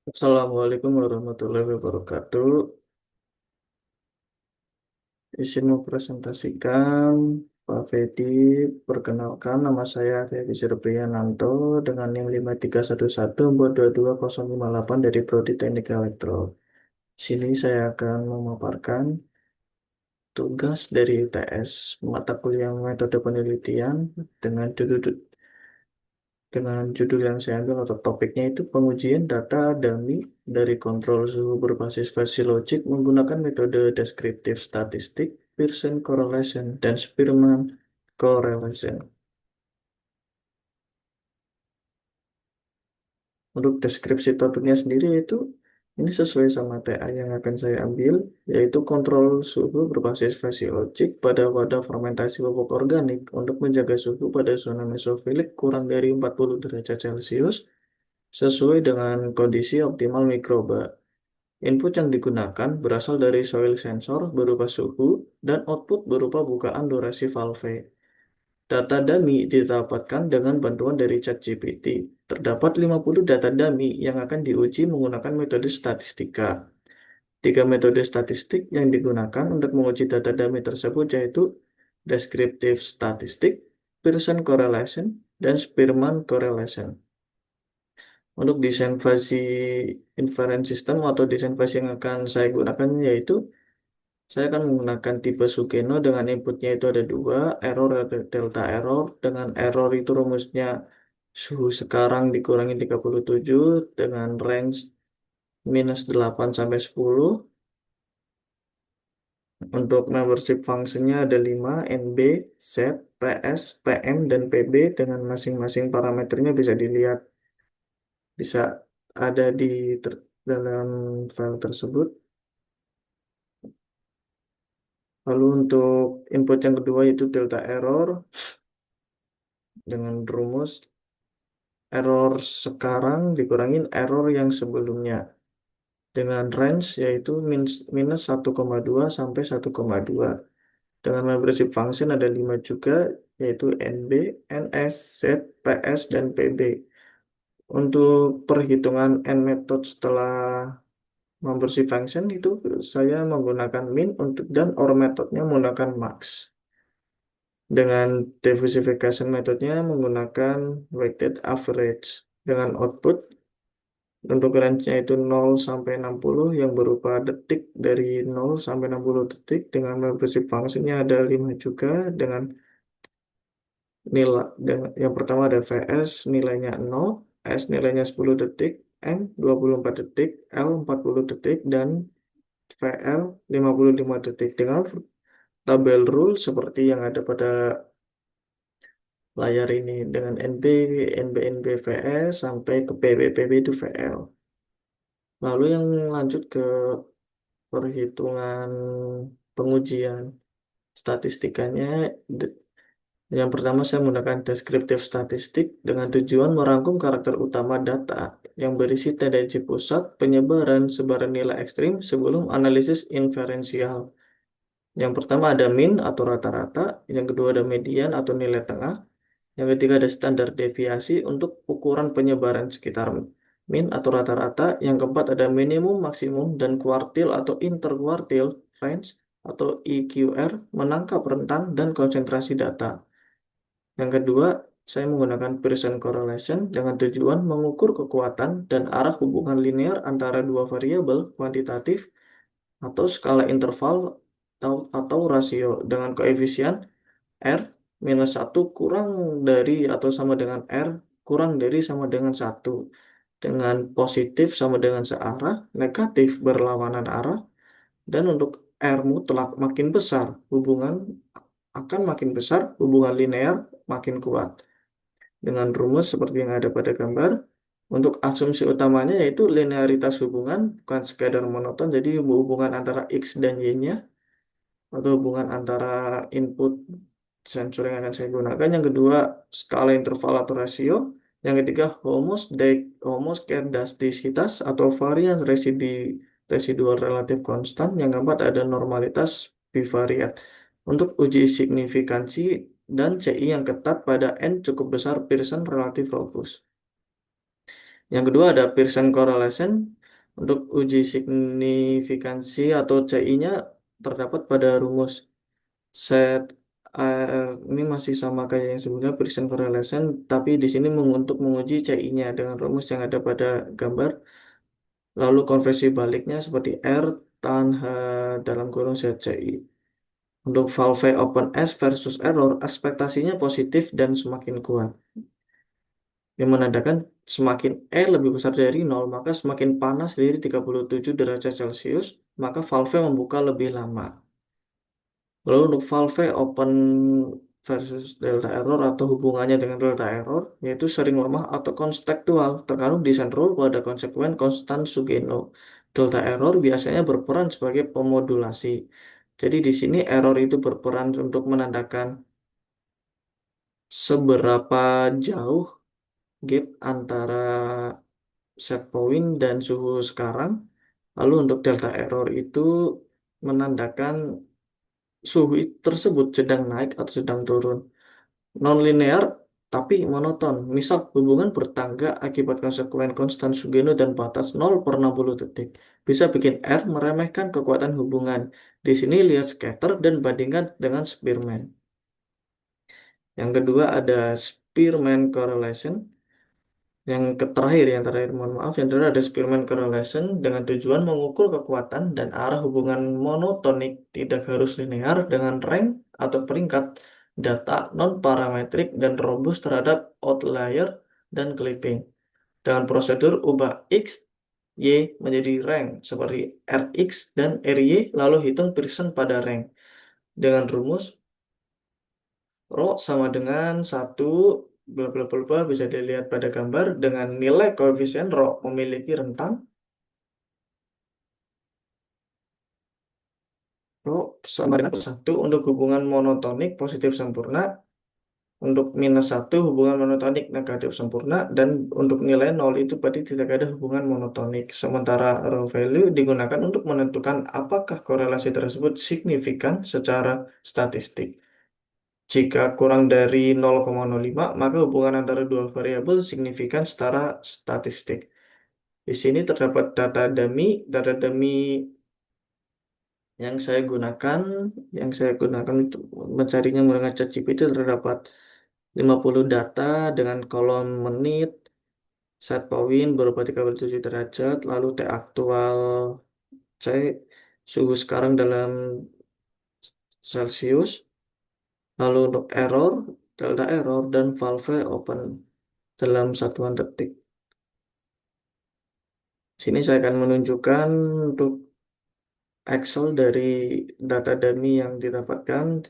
Assalamualaikum warahmatullahi wabarakatuh. Izin mempresentasikan Pak Fedi. Perkenalkan, nama saya Fedi Surpriyananto dengan NIM 5311422058 dari Prodi Teknik Elektro. Sini saya akan memaparkan tugas dari UTS mata kuliah metode penelitian dengan judul yang saya ambil atau topiknya itu pengujian data dummy dari kontrol suhu berbasis fasiologik menggunakan metode deskriptif statistik, Pearson correlation, dan Spearman correlation. Untuk deskripsi topiknya sendiri itu ini sesuai sama TA yang akan saya ambil, yaitu kontrol suhu berbasis fasiologik pada wadah fermentasi pupuk organik untuk menjaga suhu pada zona mesofilik kurang dari 40 derajat Celcius sesuai dengan kondisi optimal mikroba. Input yang digunakan berasal dari soil sensor berupa suhu dan output berupa bukaan durasi valve. Data dummy didapatkan dengan bantuan dari ChatGPT. Terdapat 50 data dummy yang akan diuji menggunakan metode statistika. Tiga metode statistik yang digunakan untuk menguji data dummy tersebut yaitu descriptive statistic, Pearson correlation, dan Spearman correlation. Untuk desain fuzzy inference system atau desain fuzzy yang akan saya gunakan yaitu saya akan menggunakan tipe Sugeno dengan inputnya itu ada dua, error ada delta error. Dengan error itu rumusnya suhu sekarang dikurangi 37 dengan range -8 sampai 10. Untuk membership functionnya ada 5, NB, Z, PS, PM, dan PB dengan masing-masing parameternya bisa dilihat, bisa ada dalam file tersebut. Lalu untuk input yang kedua itu delta error dengan rumus error sekarang dikurangin error yang sebelumnya dengan range yaitu minus 1,2 sampai 1,2. Dengan membership function ada 5 juga yaitu NB, NS, Z, PS, dan PB. Untuk perhitungan N method setelah membership function itu saya menggunakan min untuk dan OR metodenya menggunakan max. Dengan diversification metodenya menggunakan weighted average. Dengan output untuk range-nya itu 0 sampai 60 yang berupa detik dari 0 sampai 60 detik dengan membership function-nya ada 5 juga dengan yang pertama ada VS nilainya 0, S nilainya 10 detik, M 24 detik, L 40 detik, dan VL 55 detik dengan tabel rule seperti yang ada pada layar ini dengan NB, NB VS sampai ke PB, PB itu VL. Lalu yang lanjut ke perhitungan pengujian statistikanya. Yang pertama saya menggunakan deskriptif statistik dengan tujuan merangkum karakter utama data yang berisi tendensi pusat, penyebaran, sebaran nilai ekstrim sebelum analisis inferensial. Yang pertama ada mean atau rata-rata, yang kedua ada median atau nilai tengah, yang ketiga ada standar deviasi untuk ukuran penyebaran sekitar mean atau rata-rata, yang keempat ada minimum, maksimum, dan kuartil atau interkuartil range atau EQR menangkap rentang dan konsentrasi data. Yang kedua, saya menggunakan Pearson correlation dengan tujuan mengukur kekuatan dan arah hubungan linear antara dua variabel kuantitatif atau skala interval atau rasio dengan koefisien R -1 kurang dari atau sama dengan R kurang dari sama dengan 1. Dengan positif sama dengan searah, negatif berlawanan arah, dan untuk R mutlak makin besar, hubungan linear makin kuat. Dengan rumus seperti yang ada pada gambar, untuk asumsi utamanya yaitu linearitas hubungan, bukan sekadar monoton, jadi hubungan antara X dan Y-nya, atau hubungan antara input sensor yang akan saya gunakan. Yang kedua, skala interval atau rasio. Yang ketiga, homoskedastisitas atau varian residual relatif konstan. Yang keempat, ada normalitas bivariat. Untuk uji signifikansi dan CI yang ketat pada N cukup besar Pearson relatif robust. Yang kedua ada Pearson correlation. Untuk uji signifikansi atau CI-nya terdapat pada rumus set ini masih sama kayak yang sebelumnya Pearson correlation, tapi di sini untuk menguji CI-nya dengan rumus yang ada pada gambar. Lalu konversi baliknya seperti R tan H dalam kurung ZCI. Untuk valve open S versus error, ekspektasinya positif dan semakin kuat. Yang menandakan semakin E lebih besar dari nol, maka semakin panas dari 37 derajat Celcius, maka valve membuka lebih lama. Lalu untuk valve open versus delta error atau hubungannya dengan delta error, yaitu sering lemah atau konstekstual, terkadang desain rule pada konsekuen konstan Sugeno. Delta error biasanya berperan sebagai pemodulasi. Jadi di sini error itu berperan untuk menandakan seberapa jauh gap antara set point dan suhu sekarang. Lalu untuk delta error itu menandakan suhu tersebut sedang naik atau sedang turun. Non-linear tapi monoton. Misal hubungan bertangga akibat konsekuen konstan Sugeno dan batas 0/60 detik. Bisa bikin R meremehkan kekuatan hubungan. Di sini lihat scatter dan bandingkan dengan Spearman. Yang kedua ada Spearman correlation. Yang terakhir, mohon maaf, yang terakhir ada Spearman correlation dengan tujuan mengukur kekuatan dan arah hubungan monotonik tidak harus linear dengan rank atau peringkat data non-parametrik dan robust terhadap outlier dan clipping. Dengan prosedur ubah X, Y menjadi rank seperti Rx dan Ry lalu hitung Pearson pada rank. Dengan rumus Rho sama dengan 1 bla bla bla bla, bisa dilihat pada gambar dengan nilai koefisien Rho memiliki rentang Rho sama dengan 1 untuk hubungan monotonik positif sempurna, untuk -1 hubungan monotonik negatif sempurna, dan untuk nilai 0 itu berarti tidak ada hubungan monotonik. Sementara Rho value digunakan untuk menentukan apakah korelasi tersebut signifikan secara statistik. Jika kurang dari 0,05, maka hubungan antara dua variabel signifikan secara statistik. Di sini terdapat data dummy yang saya gunakan, untuk mencarinya menggunakan ChatGPT terdapat 50 data dengan kolom menit, set point berupa 37 derajat, lalu T aktual C, suhu sekarang dalam Celcius, lalu untuk error, delta error, dan valve open dalam satuan detik. Sini saya akan menunjukkan untuk Excel dari data dummy yang didapatkan.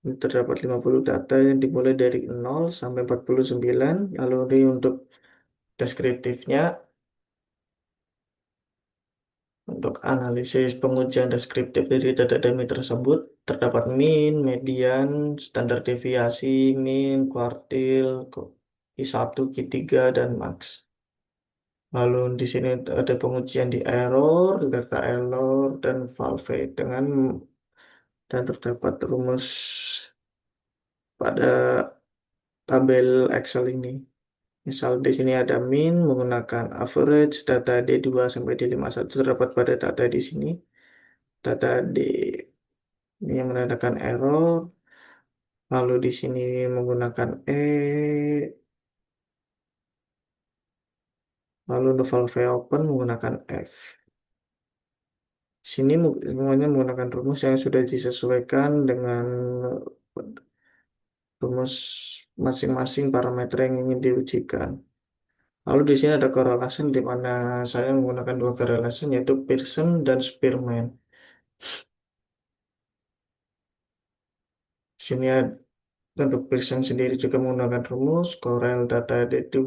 Ini terdapat 50 data yang dimulai dari 0 sampai 49. Lalu ini untuk deskriptifnya, untuk analisis pengujian deskriptif dari data dummy tersebut, terdapat min, median, standar deviasi, min, kuartil, Q1, Q3, dan max. Lalu di sini ada pengujian di error, data error, dan valve dan terdapat rumus pada tabel Excel ini. Misal di sini ada min menggunakan average data D2 sampai D51 terdapat pada data di sini. Data D ini yang menandakan error. Lalu di sini menggunakan E. Lalu untuk valve open menggunakan F. Sini semuanya menggunakan rumus yang sudah disesuaikan dengan rumus masing-masing parameter yang ingin diujikan. Lalu di sini ada correlation di mana saya menggunakan dua correlation yaitu Pearson dan Spearman. Sini untuk Pearson sendiri juga menggunakan rumus Corel data D2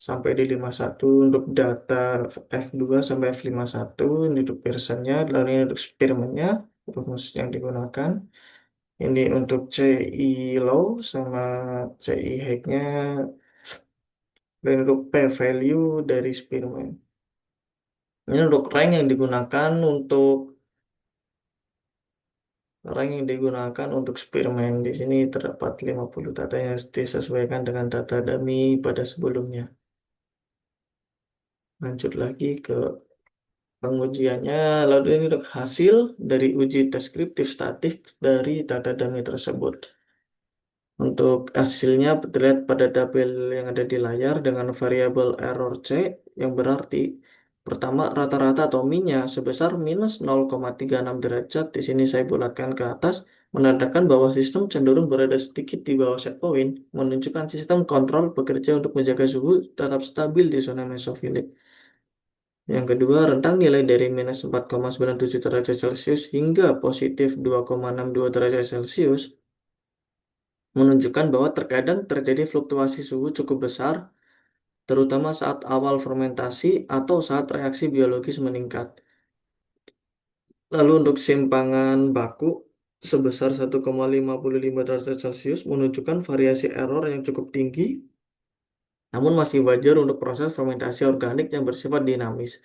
sampai D51 untuk data F2 sampai F51 ini untuk Pearsonnya, lalu ini untuk Spearman-nya rumus yang digunakan. Ini untuk CI low sama CI high-nya, dan untuk p-value dari Spearman. Ini untuk rank yang digunakan untuk Orang yang digunakan untuk eksperimen di sini terdapat 50 data yang disesuaikan dengan data dummy pada sebelumnya. Lanjut lagi ke pengujiannya, lalu ini untuk hasil dari uji deskriptif statik dari data dummy tersebut. Untuk hasilnya terlihat pada tabel yang ada di layar dengan variabel error C yang berarti pertama rata-rata atau min-nya sebesar minus 0,36 derajat. Di sini saya bulatkan ke atas menandakan bahwa sistem cenderung berada sedikit di bawah set point, menunjukkan sistem kontrol bekerja untuk menjaga suhu tetap stabil di zona mesofilik. Yang kedua, rentang nilai dari minus 4,97 derajat Celcius hingga positif 2,62 derajat Celcius menunjukkan bahwa terkadang terjadi fluktuasi suhu cukup besar, terutama saat awal fermentasi atau saat reaksi biologis meningkat. Lalu untuk simpangan baku sebesar 1,55 derajat Celcius menunjukkan variasi error yang cukup tinggi, namun masih wajar untuk proses fermentasi organik yang bersifat dinamis.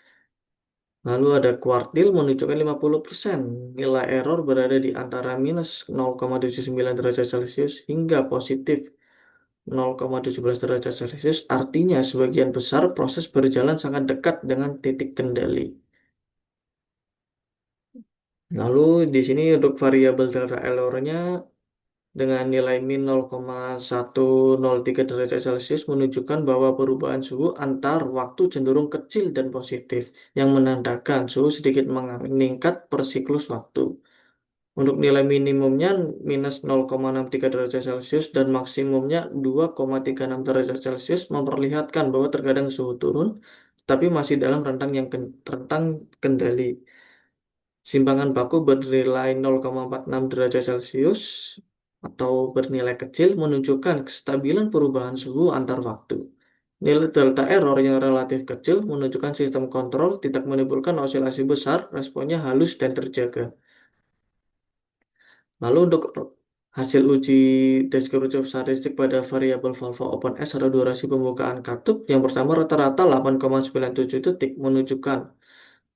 Lalu ada kuartil menunjukkan 50%. Nilai error berada di antara minus 0,79 derajat Celcius hingga positif 0,17 derajat Celcius, artinya sebagian besar proses berjalan sangat dekat dengan titik kendali. Lalu di sini untuk variabel delta L-nya dengan nilai min 0,103 derajat Celcius menunjukkan bahwa perubahan suhu antar waktu cenderung kecil dan positif, yang menandakan suhu sedikit meningkat per siklus waktu. Untuk nilai minimumnya minus 0,63 derajat Celcius dan maksimumnya 2,36 derajat Celcius memperlihatkan bahwa terkadang suhu turun, tapi masih dalam rentang kendali. Simpangan baku bernilai 0,46 derajat Celcius atau bernilai kecil menunjukkan kestabilan perubahan suhu antar waktu. Nilai delta error yang relatif kecil menunjukkan sistem kontrol tidak menimbulkan osilasi besar, responnya halus dan terjaga. Lalu untuk hasil uji deskriptif statistik pada variabel valve open S atau durasi pembukaan katup, yang pertama rata-rata 8,97 detik menunjukkan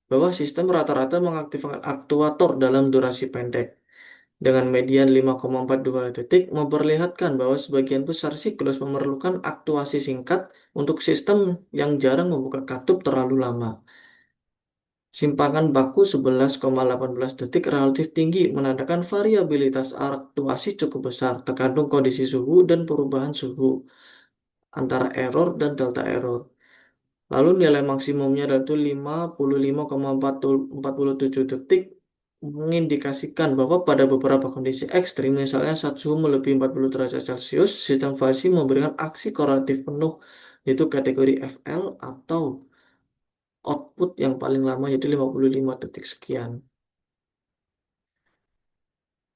bahwa sistem rata-rata mengaktifkan aktuator dalam durasi pendek. Dengan median 5,42 detik memperlihatkan bahwa sebagian besar siklus memerlukan aktuasi singkat untuk sistem yang jarang membuka katup terlalu lama. Simpangan baku 11,18 detik relatif tinggi menandakan variabilitas aktuasi cukup besar tergantung kondisi suhu dan perubahan suhu antara error dan delta error. Lalu nilai maksimumnya yaitu 55,47 detik mengindikasikan bahwa pada beberapa kondisi ekstrim, misalnya saat suhu melebihi 40 derajat Celcius, sistem fasi memberikan aksi korektif penuh, yaitu kategori FL atau output yang paling lama yaitu 55 detik sekian.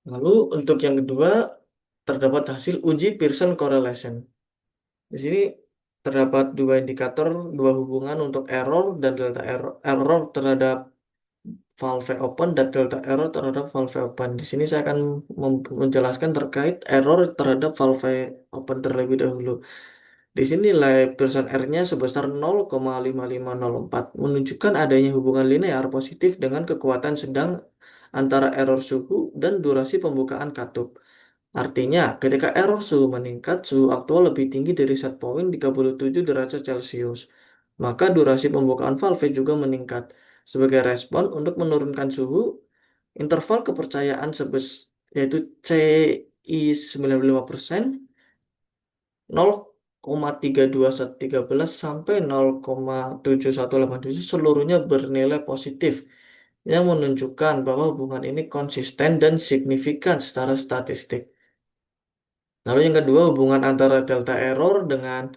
Lalu untuk yang kedua, terdapat hasil uji Pearson correlation. Di sini terdapat dua indikator, dua hubungan untuk error dan delta error, error terhadap valve open dan delta error terhadap valve open. Di sini saya akan menjelaskan terkait error terhadap valve open terlebih dahulu. Di sini nilai Pearson R-nya sebesar 0,5504 menunjukkan adanya hubungan linear positif dengan kekuatan sedang antara error suhu dan durasi pembukaan katup. Artinya, ketika error suhu meningkat, suhu aktual lebih tinggi dari set point 37 derajat Celcius. Maka durasi pembukaan valve juga meningkat. Sebagai respon untuk menurunkan suhu, interval kepercayaan yaitu CI 95% 0,32113 sampai 0,7187 seluruhnya bernilai positif yang menunjukkan bahwa hubungan ini konsisten dan signifikan secara statistik. Lalu yang kedua, hubungan antara delta error dengan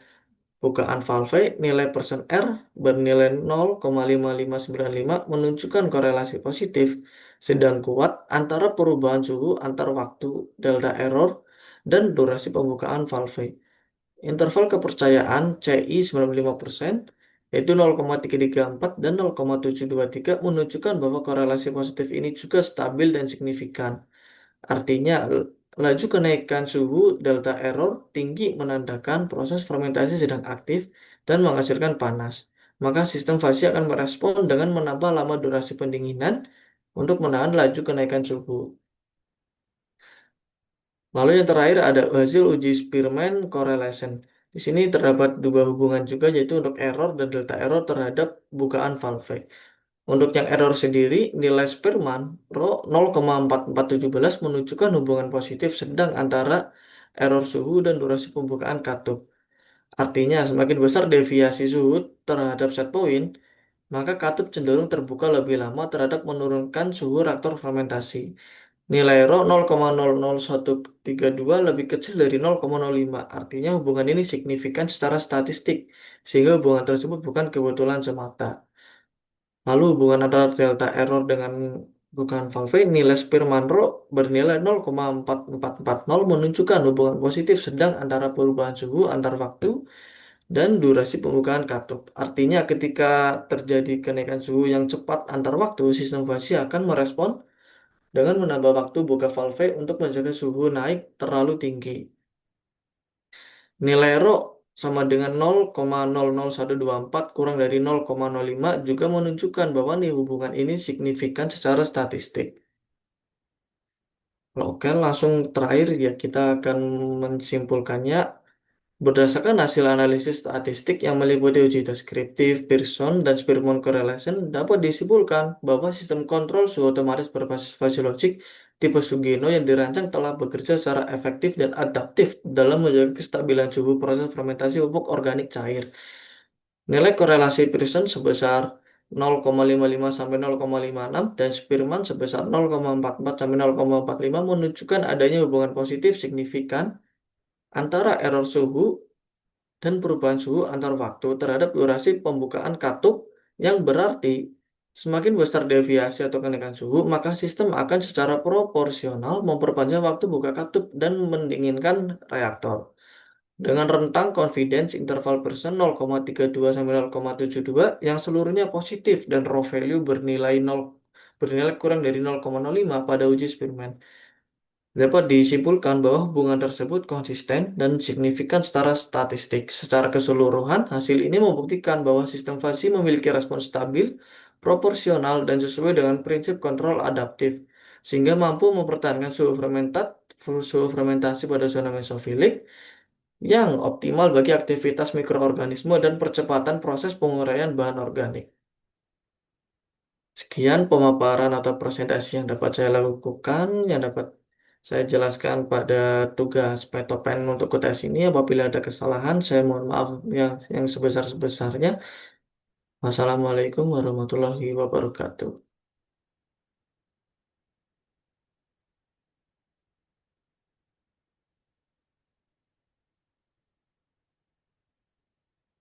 bukaan valve, nilai persen R bernilai 0,5595 menunjukkan korelasi positif sedang kuat antara perubahan suhu antar waktu delta error dan durasi pembukaan valve. Interval kepercayaan CI 95% yaitu 0,334 dan 0,723 menunjukkan bahwa korelasi positif ini juga stabil dan signifikan. Artinya, laju kenaikan suhu delta error tinggi menandakan proses fermentasi sedang aktif dan menghasilkan panas. Maka sistem fasi akan merespon dengan menambah lama durasi pendinginan untuk menahan laju kenaikan suhu. Lalu yang terakhir ada hasil uji Spearman correlation. Di sini terdapat dua hubungan juga, yaitu untuk error dan delta error terhadap bukaan valve. Untuk yang error sendiri, nilai Spearman Rho 0,4417 menunjukkan hubungan positif sedang antara error suhu dan durasi pembukaan katup. Artinya, semakin besar deviasi suhu terhadap set point, maka katup cenderung terbuka lebih lama terhadap menurunkan suhu reaktor fermentasi. Nilai Rho 0,00132 lebih kecil dari 0,05. Artinya hubungan ini signifikan secara statistik, sehingga hubungan tersebut bukan kebetulan semata. Lalu hubungan antara delta error dengan bukan valve, nilai Spearman-Rho bernilai 0,4440 menunjukkan hubungan positif sedang antara perubahan suhu antar waktu dan durasi pembukaan katup. Artinya ketika terjadi kenaikan suhu yang cepat antar waktu, sistem fasi akan merespon dengan menambah waktu buka valve untuk menjaga suhu naik terlalu tinggi. Nilai Rho sama dengan 0,00124 kurang dari 0,05 juga menunjukkan bahwa nih hubungan ini signifikan secara statistik. Oke, langsung terakhir ya kita akan menyimpulkannya. Berdasarkan hasil analisis statistik yang meliputi uji deskriptif, Pearson, dan Spearman correlation, dapat disimpulkan bahwa sistem kontrol suhu otomatis berbasis fase logik tipe Sugeno yang dirancang telah bekerja secara efektif dan adaptif dalam menjaga kestabilan suhu proses fermentasi pupuk organik cair. Nilai korelasi Pearson sebesar 0,55 sampai 0,56 dan Spearman sebesar 0,44 sampai 0,45 menunjukkan adanya hubungan positif signifikan antara error suhu dan perubahan suhu antar waktu terhadap durasi pembukaan katup yang berarti semakin besar deviasi atau kenaikan suhu, maka sistem akan secara proporsional memperpanjang waktu buka katup dan mendinginkan reaktor. Dengan rentang confidence interval persen 0,32 sampai 0,72 yang seluruhnya positif dan raw value bernilai kurang dari 0,05 pada uji Spearman. Dapat disimpulkan bahwa hubungan tersebut konsisten dan signifikan secara statistik. Secara keseluruhan, hasil ini membuktikan bahwa sistem fasi memiliki respons stabil, proporsional, dan sesuai dengan prinsip kontrol adaptif, sehingga mampu mempertahankan suhu fermentasi pada zona mesofilik yang optimal bagi aktivitas mikroorganisme dan percepatan proses penguraian bahan organik. Sekian pemaparan atau presentasi yang dapat saya lakukan, yang dapat saya jelaskan pada tugas petopen untuk UTS ini. Apabila ada kesalahan, saya mohon maaf yang sebesar-besarnya. Wassalamualaikum warahmatullahi wabarakatuh.